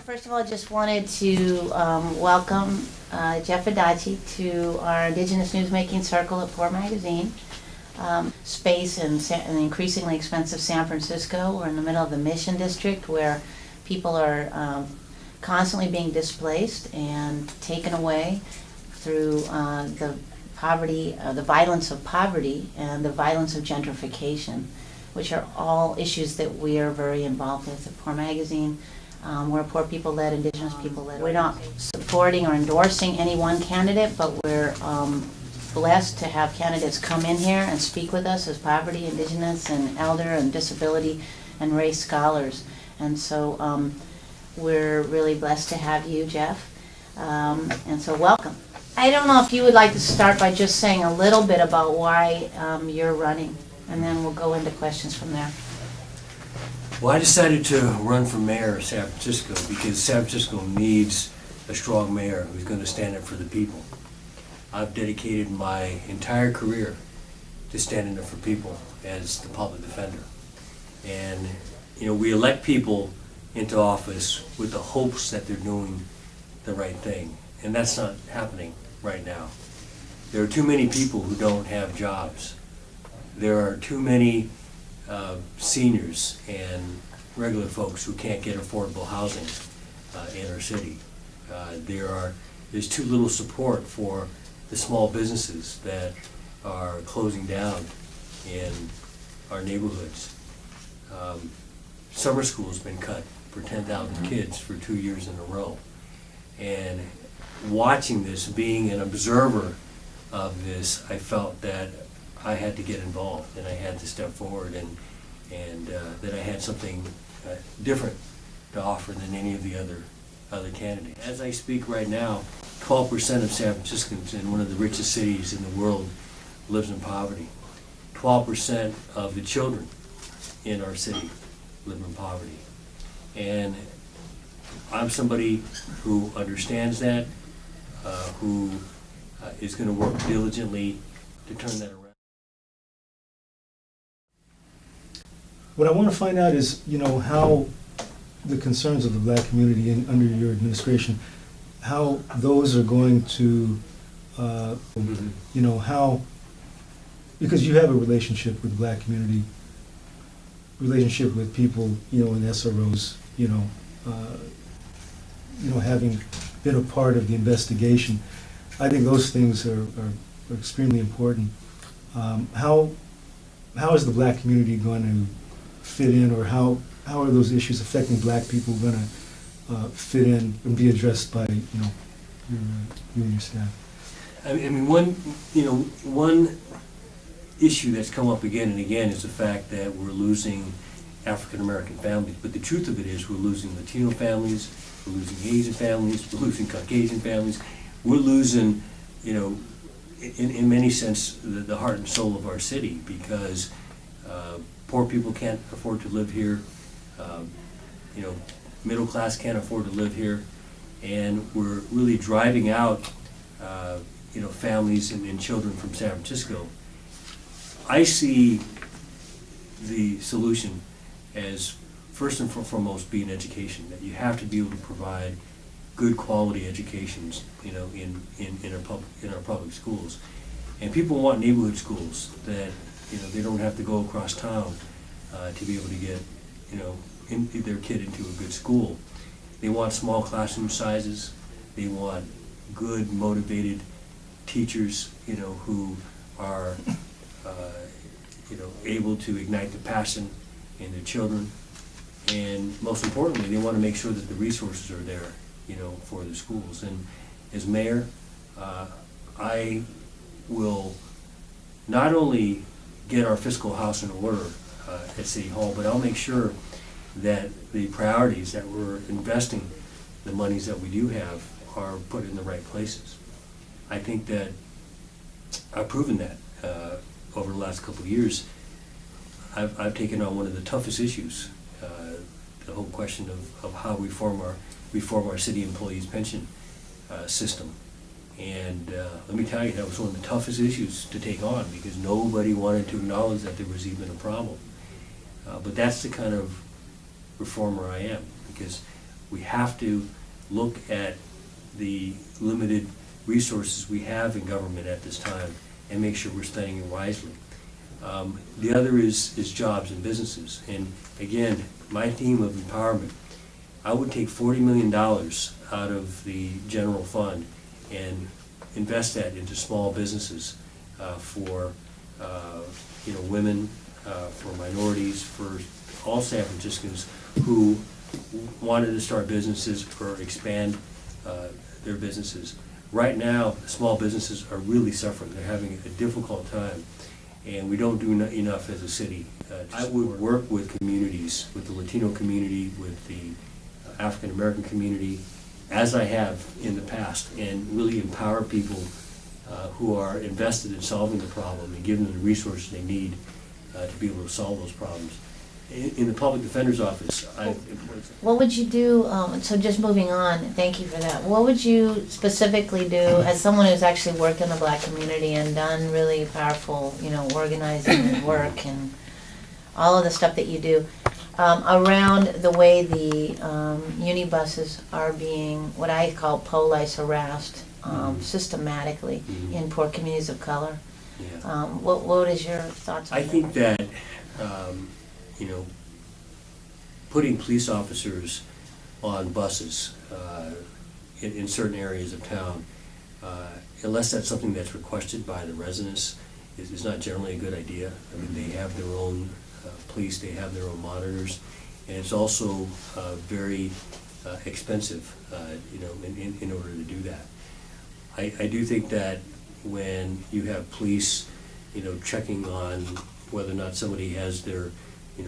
First of all, I just wanted to welcome Jeff Adachi to our Indigenous Newsmaking Circle at Port Magazine. Space in an increasingly expensive San Francisco. We're in the middle of the Mission District where people are constantly being displaced and taken away through the poverty, the violence of poverty and the violence of gentrification, which are all issues that we are very involved with at Port Magazine. We're poor people-led, Indigenous people-led. We're not supporting or endorsing any one candidate, but we're blessed to have candidates come in here and speak with us as poverty, Indigenous, and elder, and disability, and race scholars. And so we're really blessed to have you, Jeff. And so welcome. I don't know if you would like to start by just saying a little bit about why you're running, and then we'll go into questions from there. Well, I decided to run for mayor of San Francisco because San Francisco needs a strong mayor who's going to stand up for the people. I've dedicated my entire career to standing up for people as the public defender. And, you know, we elect people into office with the hopes that they're doing the right thing. And that's not happening right now. There are too many people who don't have jobs. There are too many seniors and regular folks who can't get affordable housing in our city. There's too little support for the small businesses that are closing down in our neighborhoods. Summer school's been cut for 10,000 kids for 2 years in a row. And watching this, being an observer of this, I felt that I had to get involved and I had to step forward and that I had something different to offer than any of the other candidates. As I speak right now, 12% of San Franciscans in one of the richest cities in the world lives in poverty. 12% of the children in our city live in poverty. And I'm somebody who understands that, who is going to work diligently to turn that around. What I want to find out is, you know, how the concerns of the black community under your administration, how those are going to, you know, how, because you have a relationship with the black community, relationship with people, you know, in SROs, having been a part of the investigation. I think those things are extremely important. How is the black community going to fit in, or how are those issues affecting black people going to fit in and be addressed by you and your staff? I mean, one issue that's come up again and again is the fact that we're losing African American families. But the truth of it is, we're losing Latino families, we're losing Asian families, we're losing Caucasian families. We're losing, in many sense, the heart and soul of our city, because poor people can't afford to live here. Middle class can't afford to live here, and we're really driving out, families and children from San Francisco. I see the solution as first and foremost being education. That you have to be able to provide good quality educations, in our public schools, and people want neighborhood schools that they don't have to go across town to be able to get their kid into a good school. They want small classroom sizes. They want good, motivated teachers, who are able to ignite the passion in their children. And most importantly, they want to make sure that the resources are there, for the schools. And as mayor, I will not only get our fiscal house in order at City Hall, but I'll make sure that the priorities that we're investing, the monies that we do have, are put in the right places. I think that I've proven that over the last couple of years. I've taken on one of the toughest issues, the whole question of how we form our city employees' pension system. And let me tell you, that was one of the toughest issues to take on, because nobody wanted to acknowledge that there was even a problem. But that's the kind of reformer I am, because We have to look at the limited resources we have in government at this time and make sure we're spending it wisely. The other is jobs and businesses. And again, my theme of empowerment, I would take $40 million out of the general fund and invest that into small businesses for women, for minorities, for all San Franciscans who wanted to start businesses or expand their businesses. Right now, small businesses are really suffering. They're having a difficult time, and we don't do enough as a city. I would work with communities, with the Latino community, with the African American community, as I have in the past, and really empower people who are invested in solving the problem and giving them the resources they need to be able to solve those problems. In the public defender's office, What would you do, so just moving on, thank you for that. What would you specifically do as someone who's actually worked in the Black community and done really powerful, organizing and work and all of the stuff that you do, around the way the unibuses are being, what I call police harassed systematically in poor communities of color? Yeah. What is your thoughts on that? I think that putting police officers on buses in certain areas of town, unless that's something that's requested by the residents, is not generally a good idea. I mean, they have their own police, they have their own monitors, and it's also very expensive, in order to do that. I do think that when you have police, checking on whether or not somebody has their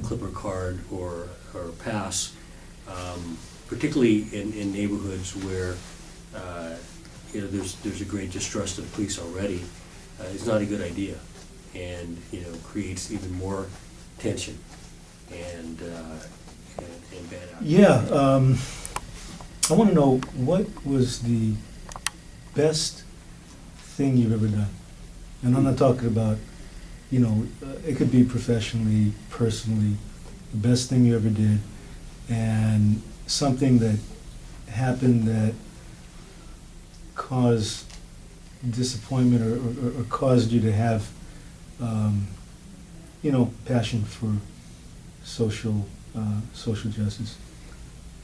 Clipper card or pass, particularly in neighborhoods where there's a great distrust of police already, is not a good idea, and creates even more tension and bad outcomes. Yeah, I want to know, what was the best thing you've ever done? And I'm not talking about, it could be professionally, personally, the best thing you ever did, and something that happened that caused disappointment or caused you to have, passion for social justice.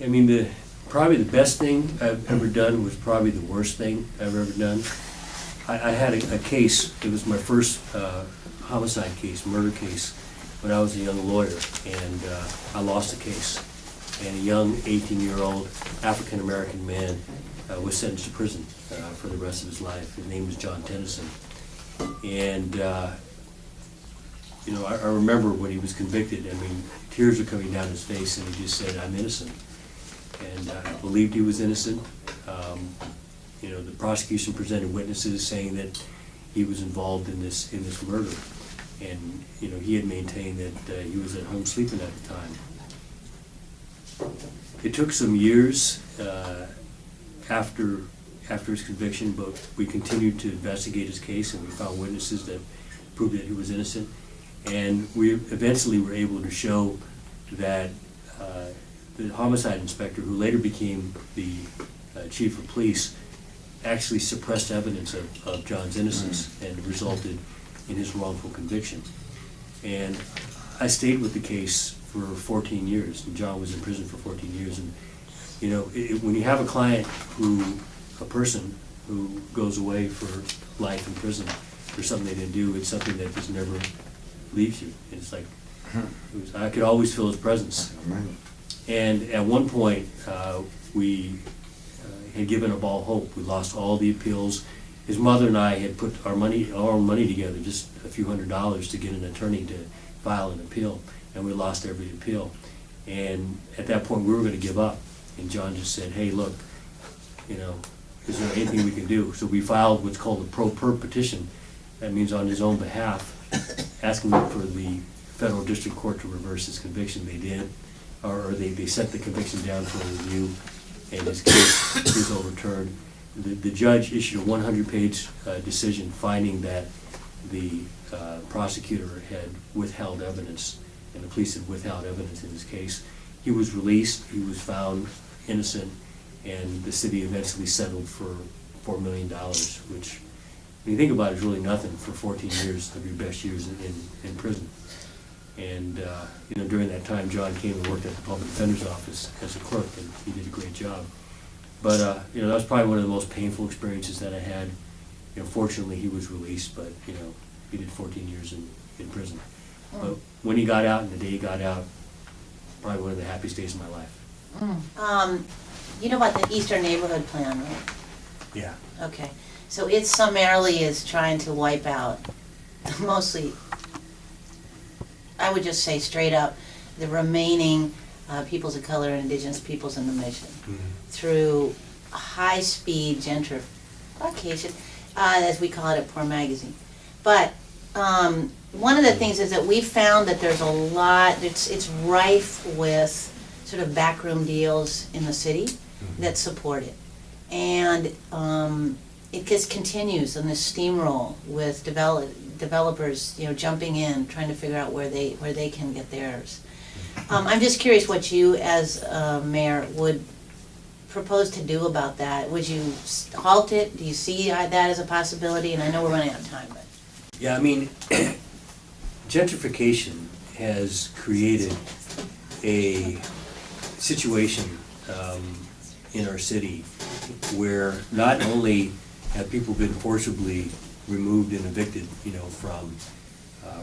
I mean, probably the best thing I've ever done was probably the worst thing I've ever done. I had a case, it was my first homicide case, murder case, when I was a young lawyer, and I lost the case. And a young 18-year-old African-American man was sentenced to prison for the rest of his life. His name was John Tennyson. And, I remember when he was convicted, tears were coming down his face, and he just said, "I'm innocent." And I believed he was innocent. The prosecution presented witnesses saying that he was involved in this murder, and he had maintained that he was at home sleeping at the time. It took some years after his conviction, but we continued to investigate his case, and we found witnesses that proved that he was innocent. And we eventually were able to show that the homicide inspector, who later became the chief of police, actually suppressed evidence of John's innocence and resulted in his wrongful conviction. And I stayed with the case for 14 years, and John was in prison for 14 years. And when you have a person who goes away for life in prison for something they didn't do, it's something that just never leaves you. It's like, I could always feel his presence. And at one point, we had given up all hope. We lost all the appeals. His mother and I had put our own money together, just a few $100s, to get an attorney to file an appeal, and we lost every appeal. And at that point, we were going to give up. And John just said, "Hey, look, is there anything we can do?" So we filed what's called a pro per petition. That means on his own behalf, asking for the federal district court to reverse his conviction. They did, or they sent the conviction down for review, and his case was overturned. The judge issued a 100-page decision finding that the prosecutor had withheld evidence, and the police had withheld evidence in his case. He was released. He was found innocent, and the city eventually settled for $4 million, which, when you think about it, is really nothing for 14 years of your best years in prison. And, during that time, John came and worked at the public defender's office as a clerk, and he did a great job. But, that was probably one of the most painful experiences that I had. Fortunately, he was released, but, he did 14 years in prison. But when he got out, and the day he got out, probably one of the happiest days of my life. You know about the Eastern Neighborhood Plan, right? Yeah. Okay, so it summarily is trying to wipe out, mostly, I would just say straight up, the remaining peoples of color and indigenous peoples in the mission through high-speed gentrification, as we call it at Poor Magazine. But one of the things is that we found that there's a lot, it's rife with sort of backroom deals in the city that support it. And it just continues on this steamroll with developers, jumping in, trying to figure out where they can get theirs. I'm just curious what you, as mayor, would propose to do about that. Would you halt it? Do you see that as a possibility? And I know we're running out of time, but. Yeah, I mean, gentrification has created a situation in our city where not only have people been forcibly removed and evicted,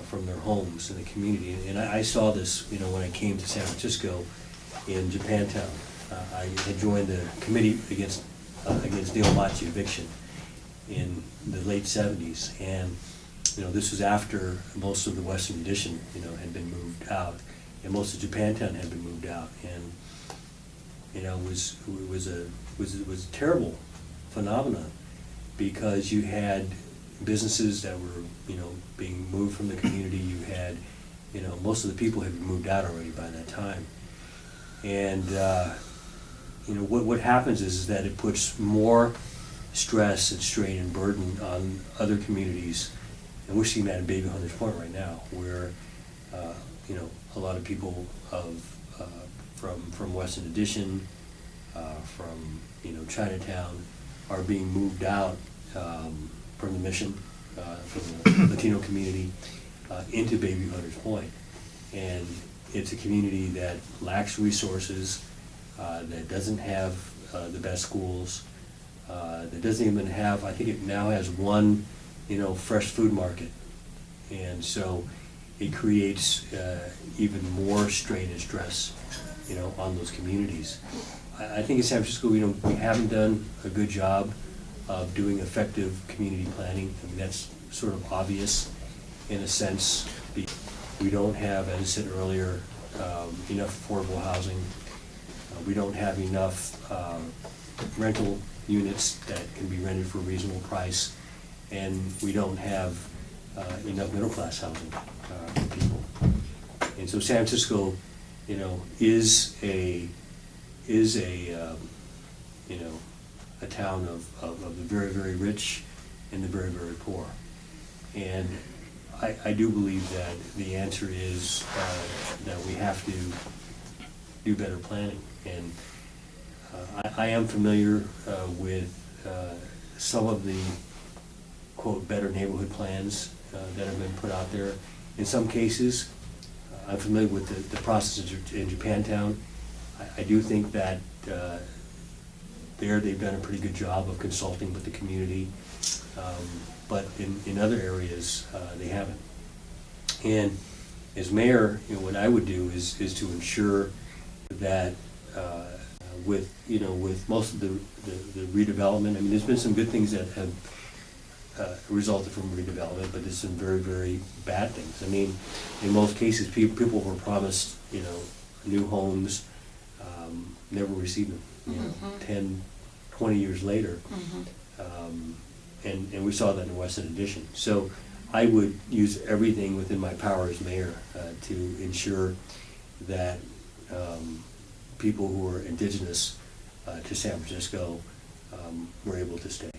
from their homes in the community, and I saw this, when I came to San Francisco in Japantown. I had joined the committee against neo-Nazi eviction in the late '70s, and this was after most of the Western Addition, had been moved out, and most of Japantown had been moved out, and it was a terrible phenomenon because you had businesses that were being moved from the community. You had most of the people had been moved out already by that time, and what happens is that it puts more stress and strain and burden on other communities. And we're seeing that in Baby Hunters Point right now, where a lot of people from Western Addition, from Chinatown, are being moved out from the Mission, from the Latino community, into Baby Hunters Point. And it's a community that lacks resources, that doesn't have the best schools, that doesn't even have, I think it now has one fresh food market. And so it creates even more strain and stress, on those communities. I think in San Francisco, we haven't done a good job of doing effective community planning. I mean, that's sort of obvious in a sense. We don't have, as I said earlier, enough affordable housing. We don't have enough rental units that can be rented for a reasonable price. And we don't have enough middle-class housing for people. And so San Francisco, is a town of the very, very rich and the very, very poor. And I do believe that the answer is that we have to do better planning. And I am familiar with some of the quote better neighborhood plans that have been put out there. In some cases, I'm familiar with the process in Japantown. I do think that there they've done a pretty good job of consulting with the community, but in other areas they haven't. And as mayor, what I would do is to ensure that with most of the redevelopment, I mean, there's been some good things that have resulted from redevelopment, but there's some very, very bad things. I mean, in most cases, people were promised, new homes, never received them, 10, 20 years later. And we saw that in the Western Addition. So I would use everything within my power as mayor to ensure that people who are indigenous to San Francisco were able to stay.